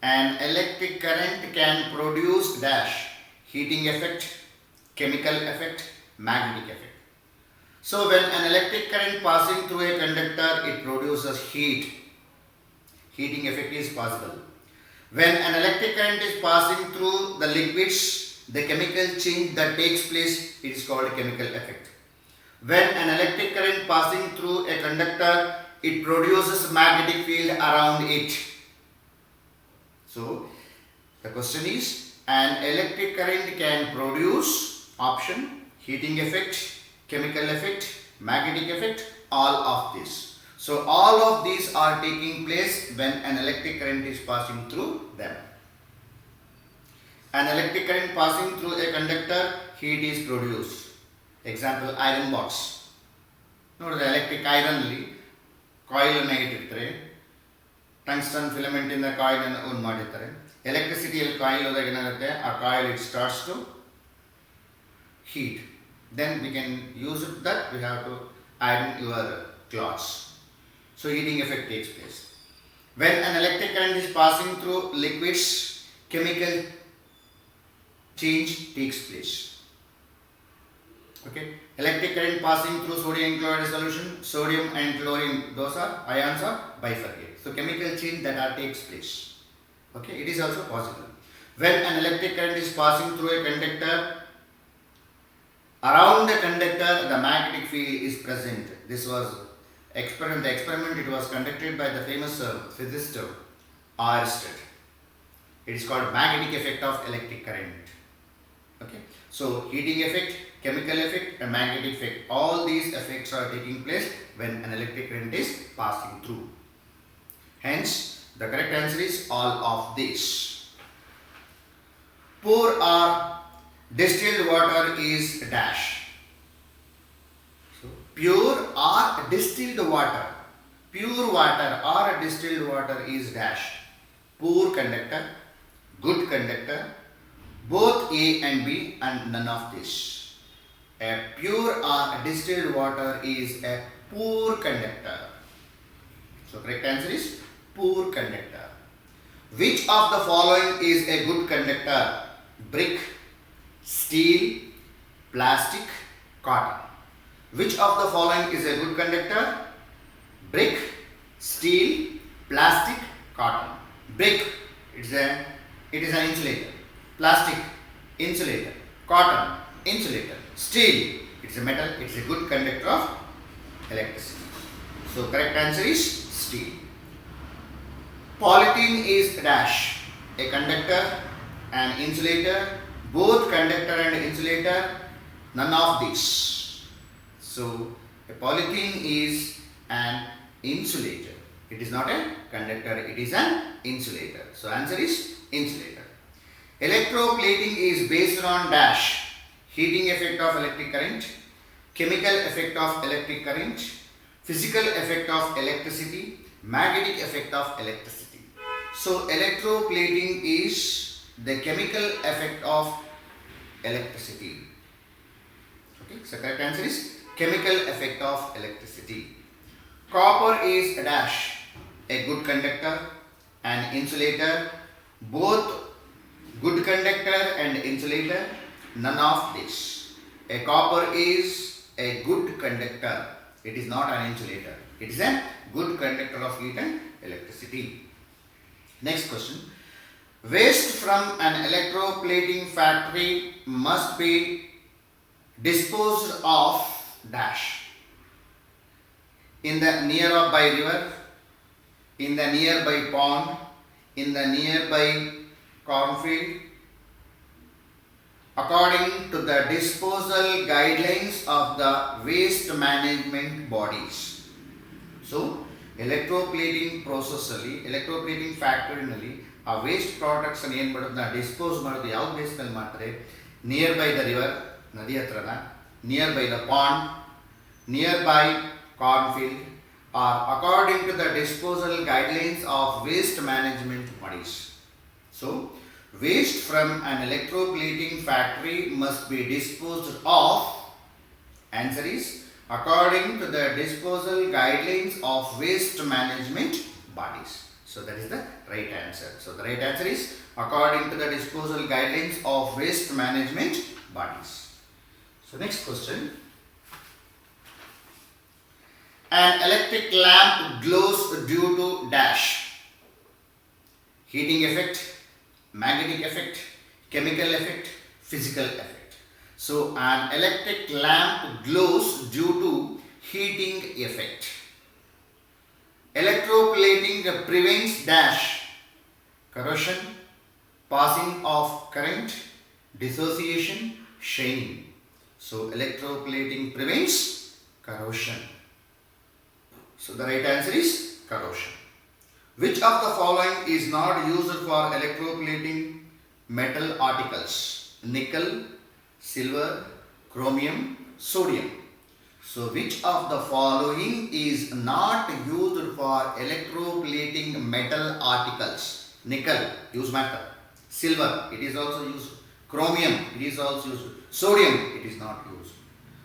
An electric current can produce dash. Heating effect, chemical effect, magnetic effect. So when an electric current passing through a conductor, it produces heat. Heating effect is possible. When an electric current is passing through the liquids, the chemical change that takes place, it is called chemical effect. When an electric current passing through a conductor, it produces magnetic field around it. So the question is, an electric current can produce option, heating effect, chemical effect, magnetic effect, all of this. So all of these are taking place when an electric current is passing through them. An electric current passing through a conductor, heat is produced. Example, iron box. ನೋಡಿದ್ರೆ electric ಐರನ್ಲಿ coil ಅನ್ನು ಇಟ್ಟಿರ್ತಾರೆ, tungsten filament ಇಂದ coil ಅನ್ನು on ಮಾಡಿರ್ತಾರೆ. ಎಲೆಕ್ಟ್ರಿಸಿಟಿಯಲ್ಲಿ coil ಹೋದಾಗ ಏನಾಗುತ್ತೆ, ಆ coil it starts to heat. Then we can use it that we have to iron your clothes. So heating effect takes place. When an electric current is passing through liquids, chemical change takes place. Okay, electric current passing through sodium chloride solution, sodium and chlorine, those are ions are bifurcate. So chemical change that takes place. Okay, it is also possible. When an electric current is passing through a conductor, around the conductor the magnetic field is present. This was the experiment it was conducted by the famous physicist Ørsted. It is called magnetic effect of electric current. Okay, so heating effect, chemical effect and magnetic effect, all these effects are taking place when an electric current is passing through. Hence the correct answer is all of this. Pour or distilled water is dash. So pure or distilled water, pure water or distilled water is dash. Poor conductor, good conductor, both A and B and none of this. A pure or distilled water is a poor conductor. So correct answer is poor conductor. Which of the following is a good conductor? Brick, steel, plastic, cotton. Which of the following is a good conductor? Brick, steel, plastic, cotton. Brick, it is an insulator. Plastic, insulator. Cotton, insulator. Steel, it's a metal, it's a good conductor of electricity. So correct answer is steel. Polythene is dash. A conductor, an insulator, both conductor and insulator, none of these. So a polythene is an insulator. It is not a conductor, it is an insulator. So answer is insulator. Electroplating is based on dash. Heating effect of electric current, chemical effect of electric current, physical effect of electricity, magnetic effect of electricity. So electroplating is the chemical effect of electricity. Okay, so correct answer is chemical effect of electricity. Copper is a dash. A good conductor, an insulator, both good conductor and insulator, none of this. A copper is a good conductor. It is not an insulator. It is a good conductor of heat and electricity. Next question. Waste from an electroplating factory must be disposed of dash. In the nearby river, in the nearby pond, in the nearby cornfield, according to the disposal guidelines of the waste management bodies. So electroplating process ಅಲ್ಲಿ, electroplating factory ನಲ್ಲಿ ಆ waste products ಅನ್ನು ಏನು ಮಾಡೋದು, dispose ಮಾಡೋದು ಯಾವ ಬೇಸ್ನಲ್ಲಿ ಮಾಡ್ತಾರೆ? Near by the river, ನದಿ ಹತ್ರನ, nearby the pond, nearby cornfield, or according to the disposal guidelines of waste management bodies. So waste from an electroplating factory must be disposed of. Answer is according to the disposal guidelines of waste management bodies. So that is the right answer. So the right answer is according to the disposal guidelines of waste management bodies. So next question. An electric lamp glows due to dash. Heating effect, magnetic effect, chemical effect, physical effect. So an electric lamp glows due to heating effect. Electroplating prevents dash: corrosion, passing of current, dissociation, shining. So electroplating prevents Corrosion. So the right answer is corrosion. Which of the following is not used for electroplating metal articles? Nickel, silver, chromium, sodium. So which of the following is not used for electroplating metal articles? Nickel, use matter. Silver, it is also used. Chromium, it is also used. Sodium, it is not used.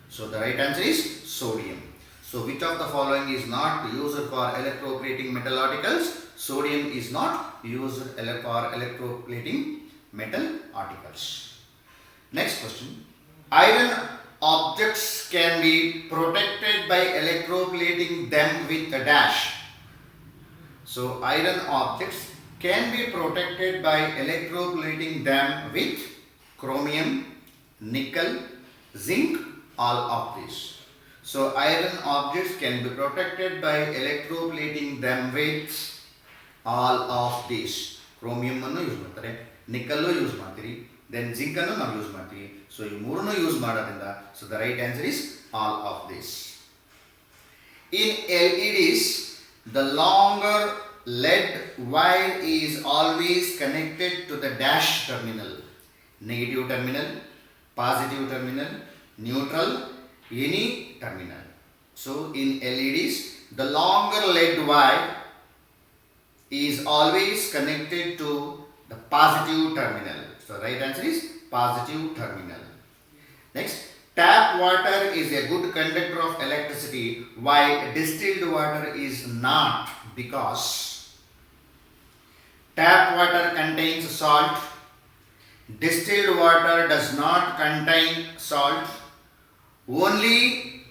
So the right answer is sodium. So which of the following is not used for electroplating metal articles? Sodium is not used for electroplating metal articles. Next question. Iron objects can be protected by electroplating them with a dash. So iron objects can be protected by electroplating them with chromium, nickel, zinc, all of these. So iron objects can be protected by electroplating them with all of these. Chromium annu use ಮಾಡ್ತಾರೆ, nickel use ಮಾಡ್ತೀರಿ, then zinc annu ನಾವು use ಮಾಡ್ತೀವಿ. So ಈ ಮೂರನ್ನು use ಮಾಡೋದ್ರಿಂದ, so the right answer is all of this. In LEDs, the longer LED wire is always connected to the dash terminal. Negative terminal, positive terminal, neutral, any terminal. So in LEDs, the longer LED wire is always connected to the positive terminal. So right answer is positive terminal. Next, tap water is a good conductor of electricity while distilled water is not, because tap water contains salt, distilled water does not contain salt, only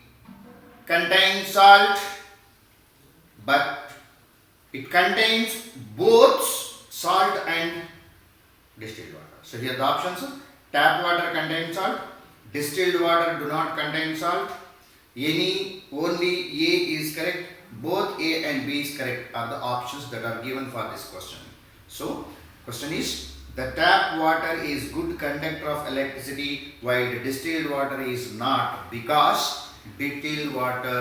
contains salt, but it contains both salt and distilled water. So here the options: tap water contains salt, distilled water do not contain salt, any, only, A is correct, both A and B is correct are the options that are given for this question. So question is, the tap water is good conductor of electricity while the distilled water is not, because distilled water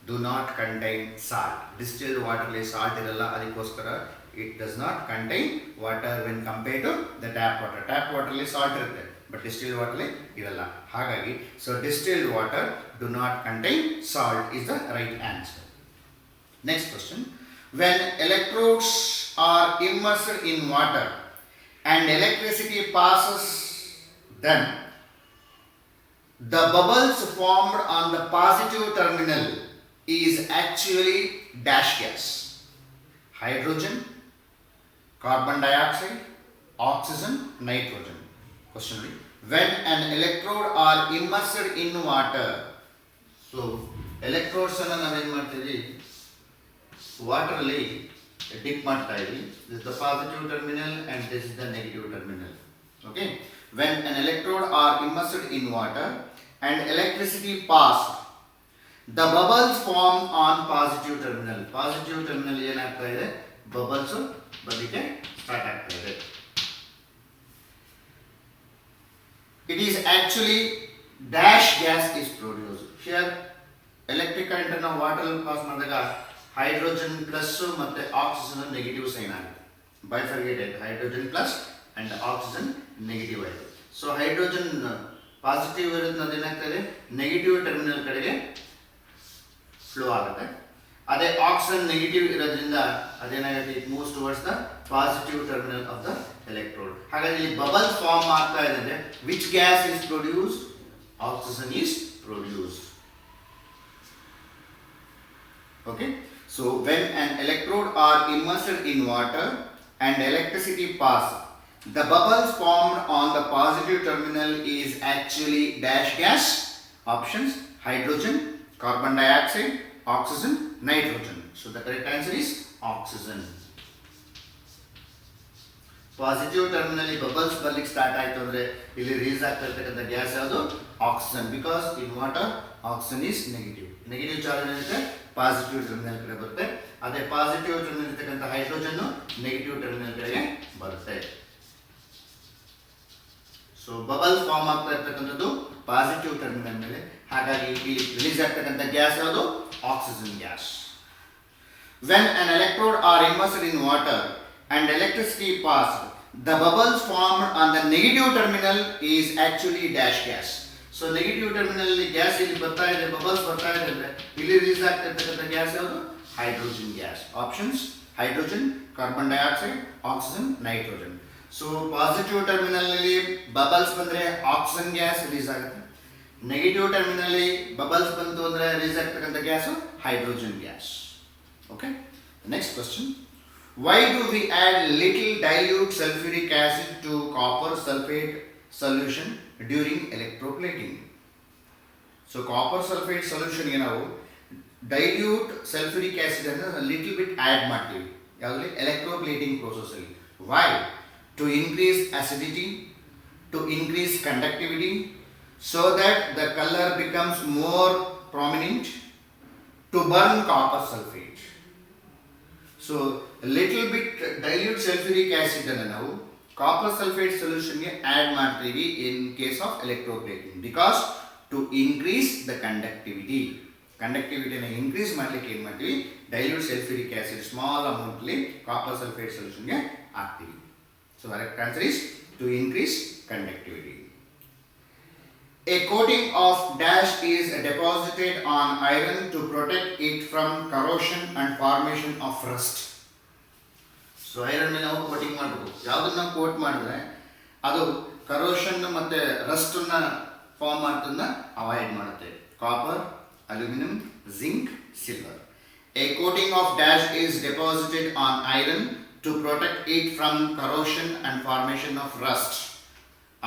do not contain salt. Distilled water le salt iralla, adikoskara it does not contain water when compared to the tap water. Tap water le salt irutte, but distilled water le iralla. Hagagi, so distilled water do not contain salt is the right answer. Next question. When electrodes are immersed in water and electricity passes them, the bubbles formed on the positive terminal is actually dash gas. Hydrogen, carbon dioxide, oxygen, nitrogen. Question read. When an electrode are immersed in water, so electrodes ಅನ್ನು ನಾವೇನು ಮಾಡ್ತೀವಿ, water ಅಲ್ಲಿ drip ಮಾಡ್ತಾ ಇದೀವಿ. This is the positive terminal and this is the negative terminal. Okay. When an electrode are immersed in water and electricity pass, the bubbles form on positive terminal. Positive terminal ಏನಾಗ್ತಾ ಇದೆ, bubbles ಬರಲಿಕ್ಕೆ start ಆಗ್ತಾ ಇದೆ. It is actually dash gas is produced. Here electric current ಅನ್ನು water ಅಲ್ಲಿ pass ಮಾಡಿದಾಗ hydrogen plus ಮತ್ತೆ oxygen negative sign ಆಗುತ್ತೆ. Bifurcated hydrogen plus and oxygen negative ಆಯಿತು. ಸೊ ಹೈಡ್ರೋಜನ್ ಪಾಸಿಟಿವ್ ಇರೋದ್ರಿಂದ ಅದೇನಾಗ್ತದೆ, ನೆಗೆಟಿವ್ ಟರ್ಮಿನಲ್ ಕಡೆಗೆ ಫ್ಲೋ ಆಗುತ್ತೆ. ಅದೇ ಆಕ್ಸಿಜನ್ ನೆಗೆಟಿವ್ ಇರೋದ್ರಿಂದ ಅದೇನಾಗುತ್ತೆ, it moves towards the positive terminal of the electrode. ಹಾಗಾಗಿ ಇಲ್ಲಿ ಬಬಲ್ ಫಾರ್ಮ್ ಆಗ್ತಾ ಇದೆ ಅಂದ್ರೆ which gas is produced? Oxygen is produced. Okay, so when an electrode are immersed in water and electricity pass, the bubbles formed on the positive terminal is actually dash gas. Options: hydrogen, carbon dioxide, oxygen, nitrogen. So the correct answer is oxygen. Positive terminal bubbles ಬರ್ಲಿಕ್ಕೆ start ಆಯ್ತು ಅಂದ್ರೆ ಇಲ್ಲಿ release ಆಗ್ತಾ ಇರ್ತಕ್ಕಂಥ gas ಯಾವುದು, oxygen. Because in water oxygen is negative. Negative charge ಏನಿರುತ್ತೆ positive terminal ಕಡೆ ಬರುತ್ತೆ. ಅದೇ ಪಾಸಿಟಿವ್ ಟರ್ಮಿನಲ್ ಇರ್ತಕ್ಕಂಥ ಹೈಡ್ರೋಜನ್ ನೆಗೆಟಿವ್ ಟರ್ಮಿನಲ್ ಕಡೆಗೆ ಬರುತ್ತೆ. ಸೊ ಬಬಲ್ಸ್ ಫಾರ್ಮ್ ಆಗ್ತಾ ಇರ್ತಕ್ಕಂಥದ್ದು ಪಾಸಿಟಿವ್ ಟರ್ಮಿನಲ್ ಮೇಲೆ. ಹಾಗಾಗಿ ಇಲ್ಲಿ ರಿಲೀಸ್ ಆಗ್ತಕ್ಕಂಥ ಗ್ಯಾಸ್ ಯಾವುದು? Oxygen gas. When an electrode are immersed in water and electricity passed, the bubbles formed on the negative terminal is actually dash gas. So negative terminal ಅಲ್ಲಿ gas ಇಲ್ಲಿ ಬರ್ತಾ ಇದೆ, bubbles ಬರ್ತಾ ಇದೆ ಅಂದ್ರೆ ಇಲ್ಲಿ ರಿಲೀಸ್ ಆಗ್ತಾ ಇರ್ತಕ್ಕಂಥ ಗ್ಯಾಸ್ ಯಾವುದು? Hydrogen gas. Options: hydrogen, carbon dioxide, oxygen, nitrogen. So positive terminal ಅಲ್ಲಿ ಬಬಲ್ಸ್ ಬಂದ್ರೆ ಆಕ್ಸಿಜನ್ ಗ್ಯಾಸ್ ರಿಲೀಸ್ ಆಗುತ್ತೆ. ನೆಗೆಟಿವ್ ಟರ್ಮಿನಲ್ ಅಲ್ಲಿ ಬಬಲ್ಸ್ ಬಂತು ಅಂದ್ರೆ ರಿಲೀಸ್ ಆಗ್ತಕ್ಕಂಥ gas hydrogen gas. Okay. The next question: why do we add little dilute sulfuric acid to copper sulfate solution during electroplating? So copper sulfate solution ಗೆ ನಾವು dilute sulfuric acid ಅನ್ನು little bit add ಮಾಡ್ತೀವಿ ಯಾವಾಗಲೇ electroplating process ಅಲ್ಲಿ. Why? To increase acidity, to increase conductivity, so that the color becomes more prominent, to burn copper sulfate. So little bit dilute sulfuric acid ಅನ್ನು ನಾವು copper sulfate solution ಗೆ add ಮಾಡ್ತೀವಿ in case of electroplating, because to increase the conductivity. Conductivity ನ increase ಮಾಡಲಿಕ್ಕೆ ಏನು ಮಾಡ್ತೀವಿ? Dilute sulphuric acid small amount ಅಲ್ಲಿ copper sulphate solution ಗೆ ಹಾಕ್ತೀವಿ. So correct answer is to increase conductivity. A coating of dash is deposited on iron to protect it from corrosion and formation of rust. So iron ಮೇಲೆ ನಾವು coating ಮಾಡಬೇಕು. ಯಾವುದನ್ನ ನಾವು coat ಮಾಡಿದ್ರೆ ಅದು corrosion ಮತ್ತೆ ರಸ್ಟ್ ಅನ್ನ ಫಾರ್ಮ್ ಮಾಡೋದನ್ನ ಅವಾಯ್ಡ್ ಮಾಡುತ್ತೆ. Copper, aluminum, zinc, silver. A coating of dash is deposited on iron to protect it from corrosion and formation of rust.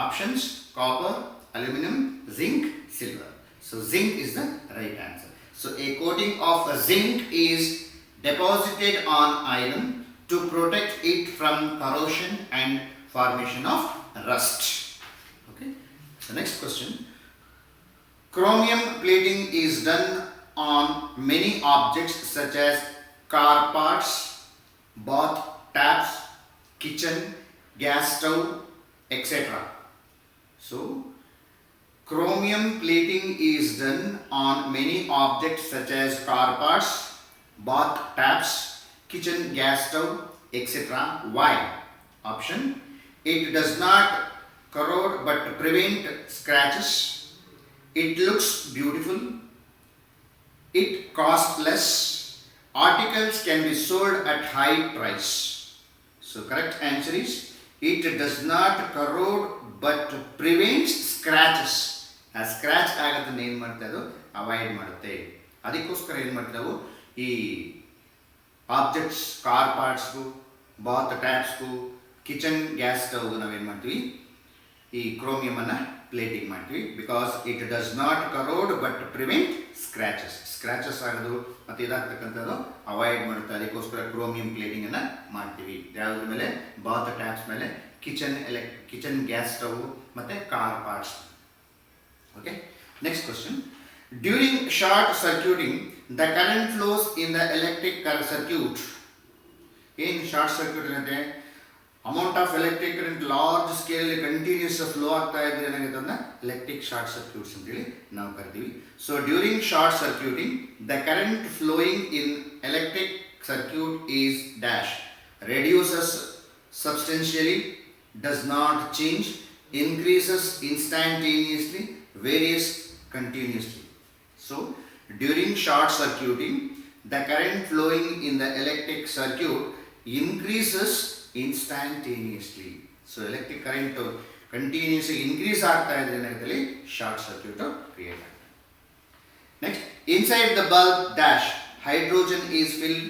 Options: copper, aluminum, zinc, silver. So zinc is the right answer. So a coating of zinc is deposited on iron to protect it from corrosion and formation of rust. Okay. The next question: chromium plating is done on many objects such as car parts, bath taps, kitchen, gas stove, etc. So chromium plating is done on many objects such as car parts, bath taps, kitchen, gas stove, etc. Why? Option: it does not corrode but prevent scratches. It looks beautiful. It costs less. Articles can be sold at high price. So correct answer is it does not corrode but prevents scratches. ಆ scratch ಆಗೋದನ್ನ ಏನು ಮಾಡ್ತಾ ಅದು avoid ಮಾಡುತ್ತೆ. ಅದಕ್ಕೋಸ್ಕರ ಏನು ಮಾಡ್ತಾ ನಾವು ಈ ಆಬ್ಜೆಕ್ಟ್ಸ್, ಕಾರ್ ಪಾರ್ಟ್ಸ್ಗೂ, ಬಾತ್ ಟ್ಯಾಪ್ಸ್ಗೂ, ಕಿಚನ್ ಗ್ಯಾಸ್ ಸ್ಟವ್ಗೂ ನಾವೇನು ಮಾಡ್ತೀವಿ? ಈ ಕ್ರೋಮಿಯಮನ್ನು ಪ್ಲೇಟಿಂಗ್ ಮಾಡ್ತೀವಿ. Because it does not corrode but prevent scratches. Scratches ಆಗೋದು ಮತ್ತು ಇದಾಗ್ತಕ್ಕಂಥದ್ದು ಅವಾಯ್ಡ್ ಮಾಡುತ್ತೆ. ಅದಕ್ಕೋಸ್ಕರ ಕ್ರೋಮಿಯಂ ಪ್ಲೇಟಿಂಗನ್ನು ಮಾಡ್ತೀವಿ. ಯಾವುದ್ರ ಮೇಲೆ? ಬಾತ್ ಟ್ಯಾಪ್ಸ್ ಮೇಲೆ, ಕಿಚನ್ ಗ್ಯಾಸ್ ಸ್ಟವ್ ಮತ್ತು car parts. Okay. Next question: during short circuiting the current flows in the electric circuit. ಏನು ಶಾರ್ಟ್ ಸರ್ಕ್ಯೂಟ್ ಇರುತ್ತೆ? Amount of electric current large scale continues flow ಆಗ್ತಾ ಇದ್ರೆ ಏನಾಗುತ್ತೆ ಅಂದ್ರೆ ಎಲೆಕ್ಟ್ರಿಕ್ ಶಾರ್ಟ್ ಸರ್ಕ್ಯೂಟ್ಸ್ ಅಂತೇಳಿ ನಾವು ಕರಿತೀವಿ. So during short circuiting the current flowing in electric circuit is dash reduces substantially, does not change, increases instantaneously, varies continuously. So during short circuiting the current flowing in the electric circuit increases instantaneously. So electric current continuously increase ಆಗ್ತಾ ಇದ್ರೆ ಏನಾಗುತ್ತೆ? Short circuit create ಆಗುತ್ತೆ. Next: inside the bulb dash hydrogen is filled,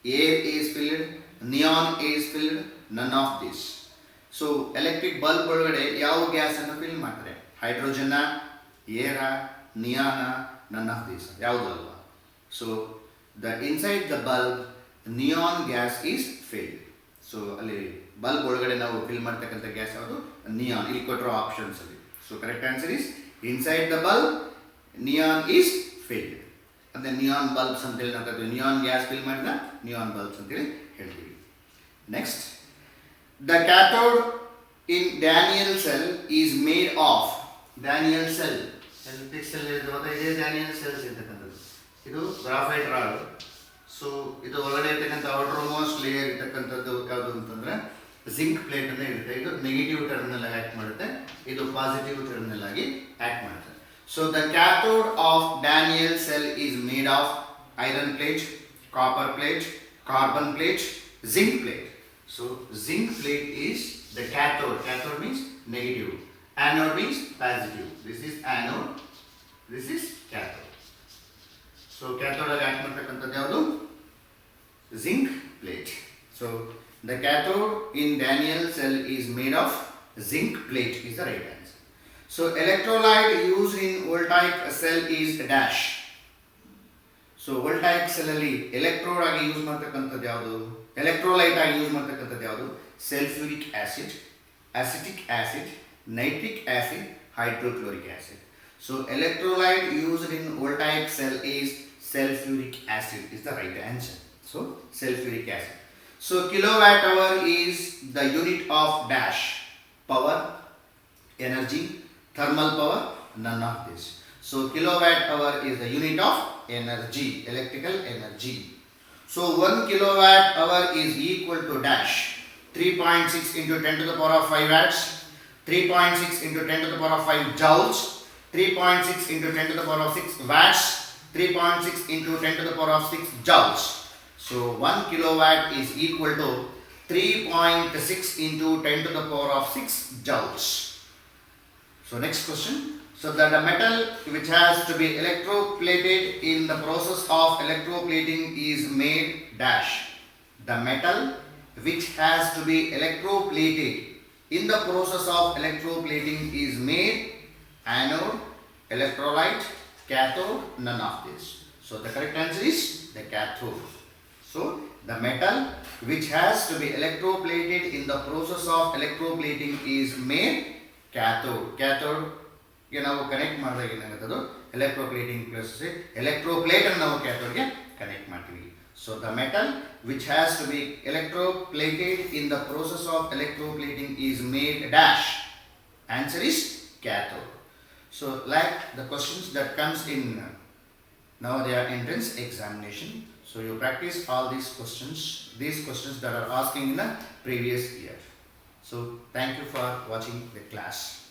air is filled, neon is filled, none of this. So electric bulb ಒಳಗಡೆ ಯಾವ gas ಅನ್ನು fill ಮಾಡ್ತಾರೆ? Hydrogen, ಏರ, ನಿಯಾನ, none of this. ಯಾವುದು ಅಲ್ವಾ? So the inside the bulb neon gas is filled. So ಅಲ್ಲಿ bulb ಒಳಗಡೆ ನಾವು fill ಮಾಡ್ತಕ್ಕಂಥ ಗ್ಯಾಸ್ ಯಾವುದು? ನಿಯಾನ್. ಇಲ್ಲಿ ಕೊಟ್ಟಿರೋ ಆಪ್ಷನ್ಸ್ ಅಲ್ಲಿ. So correct answer is inside the bulb neon is filled. ಅಂದರೆ ನಿಯಾನ್ ಬಲ್ಬ್ಸ್ ಅಂತೇಳಿ ನಾವು ಕರಿತೀವಿ. ನಿಯಾನ್ ಗ್ಯಾಸ್ ಫಿಲ್ ಮಾಡಿದ ನಿಯಾನ್ ಬಲ್ಬ್ಸ್ ಅಂತೇಳಿ ಹೇಳ್ತೀವಿ. Next: the cathode in Daniel cell is made of Daniel cell electric cell ಇದೆ Daniel cells ಇರ್ತಕ್ಕಂಥದ್ದು ಇದು ಗ್ರಾಫೈಟ್ ರಾಡ್ ಸೊ ಇದು ಒಳಗಡೆ ಇರ್ತಕ್ಕಂಥ ಔಟರ್ಮೋಸ್ಟ್ ಲೇಯರ್ ಇರ್ತಕ್ಕಂಥದ್ದು ಯಾವುದು ಅಂತಂದ್ರೆ ಜಿಂಕ್ ಪ್ಲೇಟ್ ಅನ್ನು ಇರುತ್ತೆ ಇದು ನೆಗೆಟಿವ್ ಟರ್ಮಿನಲ್ ಆಗಿ ಆಕ್ಟ್ ಮಾಡುತ್ತೆ ಇದು ಪಾಸಿಟಿವ್ ಟರ್ಮಿನಲ್ ಆಗಿ ಆಕ್ಟ್ ಮಾಡುತ್ತೆ so the cathode of Daniel cell is made of iron plate copper plate carbon plate zinc plate so zinc plate is the cathode cathode means negative anode means positive this is anode this is cathode so cathode ಆಗಿ act ಮಾಡ್ತಕ್ಕಂಥದ್ದು ಯಾವುದು zinc plate so the cathode in Daniel cell is made of zinc plate is the right answer so electrolyte used in voltaic cell is dash so voltaic cell ಅಲ್ಲಿ electrode ಆಗಿ use ಮಾಡ್ತಕ್ಕಂಥದ್ದು ಯಾವುದು electrolyte ಆಗಿ use ಮಾಡ್ತಕ್ಕಂಥದ್ದು ಯಾವುದು sulfuric acid acetic acid nitric acid hydrochloric acid so electrolyte used in voltaic cell is sulfuric acid is the right answer so sulfuric acid so kilowatt hour is the unit of dash power energy thermal power none of this so kilowatt hour is the unit of energy electrical energy so 1 kilowatt hour is equal to dash 3.6 into 10 to the power of 5 watts 3.6 into 10 to the power of 5 joules 3.6 into 10 to the power of 6 watts 3.6 into 10 to the power of 6 joules so 1 kilowatt is equal to 3.6 into 10 to the power of 6 joules so next question so that the metal which has to be electroplated in the process of electroplating is made dash the metal which has to be electroplated in the process of electroplating is made anode electrolyte cathode none of this so the correct answer is the cathode so the metal which has to be electroplated in the process of electroplating is made cathode ಗೆ ನಾವು connect ಮಾಡಿದಾಗ ಏನಾಗುತ್ತೆ ಅದು electroplating plus electroplate ಅನ್ನು ನಾವು cathode ಗೆ connect ಮಾಡ್ತೀವಿ so the metal which has to be electroplated in the process of electroplating is made dash answer is cathode so like the questions that comes in Navodaya entrance examination so you practice all these questions that are asking in the previous year so thank you for watching the class